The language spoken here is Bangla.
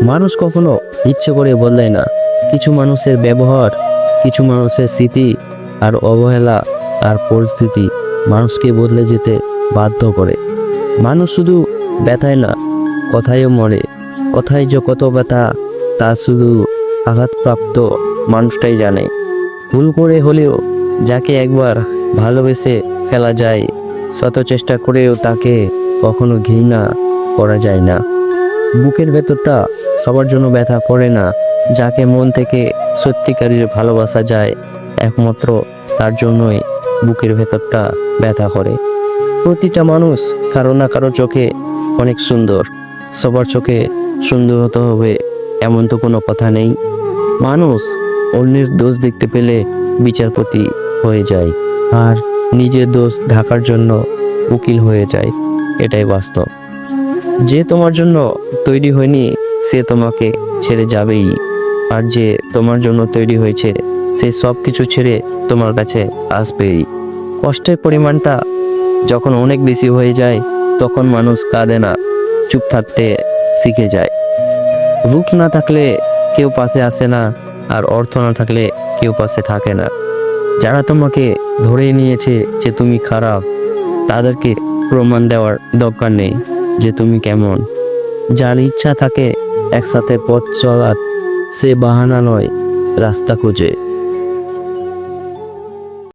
মানুষ কখনো ইচ্ছে করে বদলায় না। কিছু মানুষের ব্যবহার, কিছু মানুষের স্মৃতি আর অবহেলা আর পরিস্থিতি মানুষকে বদলে যেতে বাধ্য করে। মানুষ শুধু ব্যথায় না, কথায়ও মরে। কথায় যে কত ব্যথা তা শুধু আঘাতপ্রাপ্ত মানুষটাই জানে। ভুল করে হলেও যাকে একবার ভালোবেসে ফেলা যায়, শত চেষ্টা করেও তাকে কখনো ঘৃণা করা যায় না। বুকের ভেতরটা সবার জন্য ব্যথা করে না। যাকে মন থেকে সত্যিকারের ভালোবাসা যায়, একমাত্র তার জন্যই বুকের ভেতরটা ব্যথা করে। প্রতিটা মানুষ কারো না কারো চোখে অনেক সুন্দর। সবার চোখে সুন্দর হতে হবে এমন তো কোনো কথা নেই। মানুষ অন্যের দোষ দেখতে পেলে বিচারপতি হয়ে যায়, আর নিজের দোষ ঢাকার জন্য উকিল হয়ে যায়। এটাই বাস্তব। যে তোমার জন্য তৈরি হয়নি সে তোমাকে ছেড়ে যাবেই, আর যে তোমার জন্য তৈরি হয়েছে সে সব কিছু ছেড়ে তোমার কাছে আসবেই। কষ্টের পরিমাণটা যখন অনেক বেশি হয়ে যায় তখন মানুষ কাঁদে না, চুপ থাকতে শিখে যায়। রূপ না থাকলে কেউ পাশে আসে না, আর অর্থ না থাকলে কেউ পাশে থাকে না। যারা তোমাকে ধরে নিয়েছে যে তুমি খারাপ, তাদেরকে প্রমাণ দেওয়ার দরকার নেই যে তুমি কেমন। যার ইচ্ছা থাকে একসাথে পথ চলার, সে বাহানা নয়, রাস্তা খোঁজে।